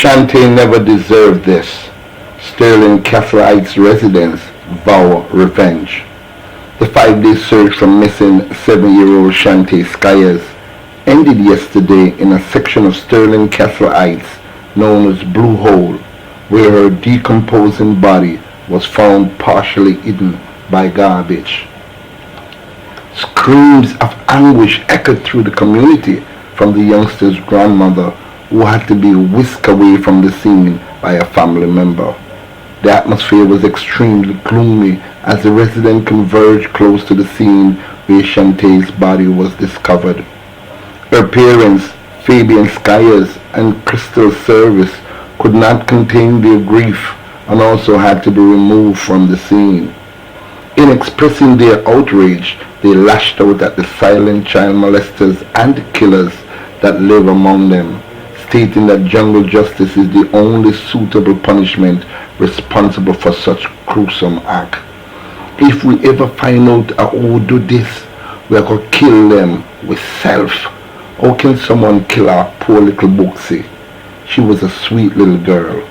Shante never deserved this. Sterling Castle Heights residents vow revenge. The 5-day search for missing 7-year-old Shante Skyers ended yesterday in a section of Sterling Castle Heights known as Blue Hole, where her decomposing body was found partially hidden by garbage. Screams of anguish echoed through the community from the youngster's grandmother, who had to be whisked away from the scene by a family member. The atmosphere was extremely gloomy as the resident converged close to the scene where Shante's body was discovered. Her parents, Fabian Skyers and Crystal Service, could not contain their grief and also had to be removed from the scene. In expressing their outrage, they lashed out at the silent child molesters and killers that live among them, stating that jungle justice is the only suitable punishment responsible for such gruesome act. If we ever find out who do this, we are going to kill them with self. How can someone kill our poor little Booksy? She was a sweet little girl.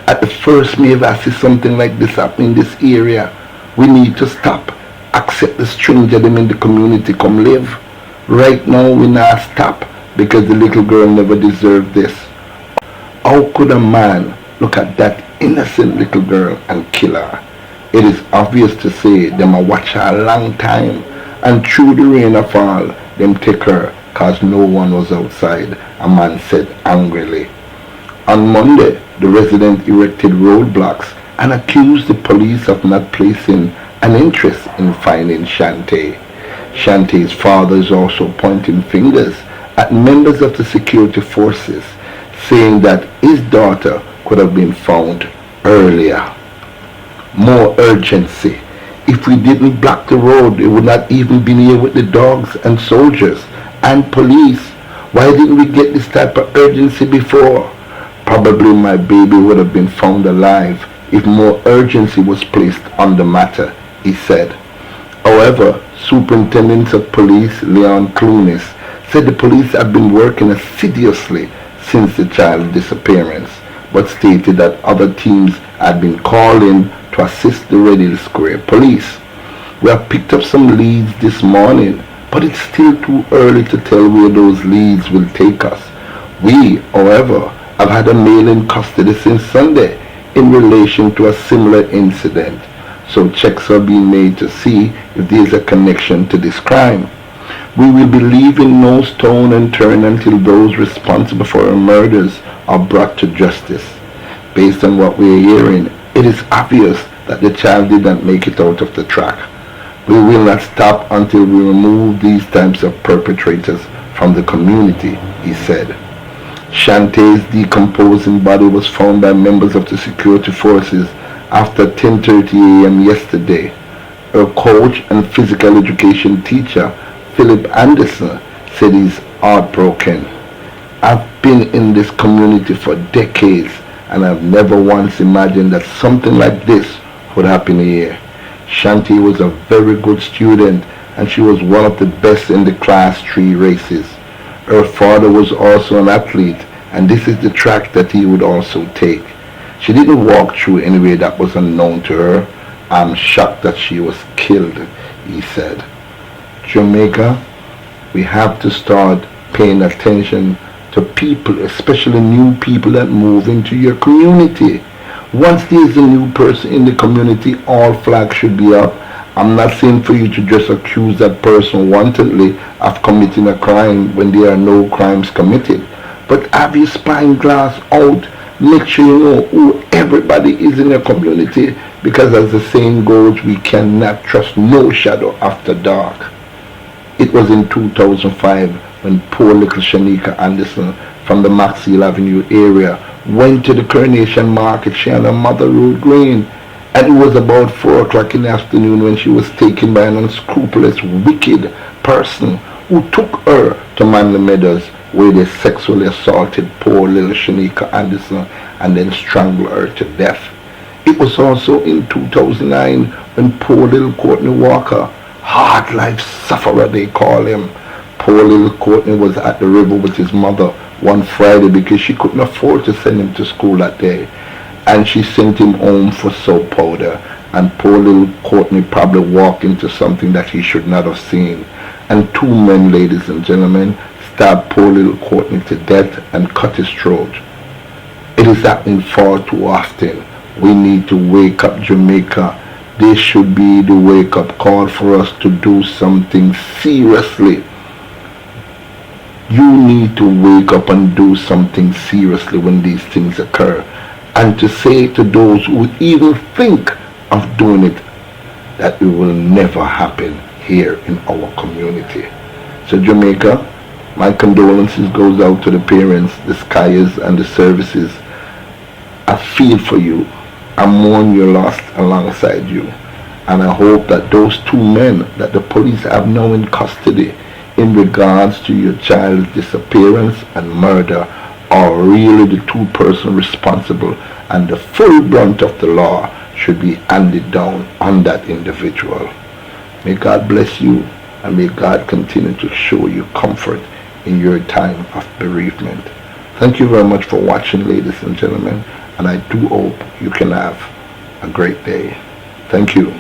At the first maybe I see something like this happening in this area, we need to stop. Accept the stranger them in the community come live. Right now we not stop because the little girl never deserved this. How could a man look at that innocent little girl and kill her? It is obvious to say them a watch her a long time, and through the rain of fall, them take her cause no one was outside, a man said angrily. On Monday, the resident erected roadblocks and accused the police of not placing an interest in finding Shante. Shante's father is also pointing fingers at members of the security forces, saying that his daughter could have been found earlier. More urgency. If we didn't block the road, they would not even be here with the dogs and soldiers and police. Why didn't we get this type of urgency before? Probably my baby would have been found alive if more urgency was placed on the matter, he said. However, Superintendent of Police Leon Clunis said the police had been working assiduously since the child's disappearance, but stated that other teams had been called in to assist the Red Square police. We have picked up some leads this morning, but it's still too early to tell where those leads will take us. We, however, have had a male in custody since Sunday in relation to a similar incident, so checks are being made to see if there is a connection to this crime. We will be leaving no stone unturned until those responsible for our murders are brought to justice. Based on what we are hearing, it is obvious that the child did not make it out of the track. We will not stop until we remove these types of perpetrators from the community, he said. Shante's decomposing body was found by members of the security forces after 10:30 a.m. yesterday. Her coach and physical education teacher, Philip Anderson, said he's heartbroken. I've been in this community for decades and I've never once imagined that something like this would happen here. Shante was a very good student and she was one of the best in the Class 3 races. Her father was also an athlete and this is the track that he would also take. She didn't walk through anywhere that was unknown to her. I'm shocked that she was killed, he said. Jamaica, we have to start paying attention to people, especially new people that move into your community. Once there's a new person in the community, all flags should be up. I'm not saying for you to just accuse that person wantonly of committing a crime when there are no crimes committed. But have your spyglass out. Make sure you know who everybody is in your community, because as the saying goes, we cannot trust no shadow after dark. It was in 2005 when poor little Shanika Anderson from the Maxwell Avenue area went to the Coronation Market. She and her mother rode grain, and it was about 4 o'clock in the afternoon when she was taken by an unscrupulous, wicked person who took her to Manly Meadows, where they sexually assaulted poor little Shanika Anderson and then strangled her to death. It was also in 2009 when poor little Courtney Walker, hard life sufferer they call him, poor little Courtney was at the river with his mother one Friday because she couldn't afford to send him to school that day. And she sent him home for soap powder. And poor little Courtney probably walked into something that he should not have seen. And two men, ladies and gentlemen, stabbed poor little Courtney to death and cut his throat. It is happening far too often. We need to wake up, Jamaica. This should be the wake-up call for us to do something seriously. You need to wake up and do something seriously when these things occur. And to say to those who would even think of doing it, that it will never happen here in our community. So Jamaica, my condolences goes out to the parents, the Skyers and the services. I feel for you. I mourn your loss alongside you. And I hope that those two men that the police have now in custody in regards to your child's disappearance and murder are really the two persons responsible, and the full brunt of the law should be handed down on that individual. May God bless you, and may God continue to show you comfort in your time of bereavement. Thank you very much for watching, ladies and gentlemen, and I do hope you can have a great day. Thank you.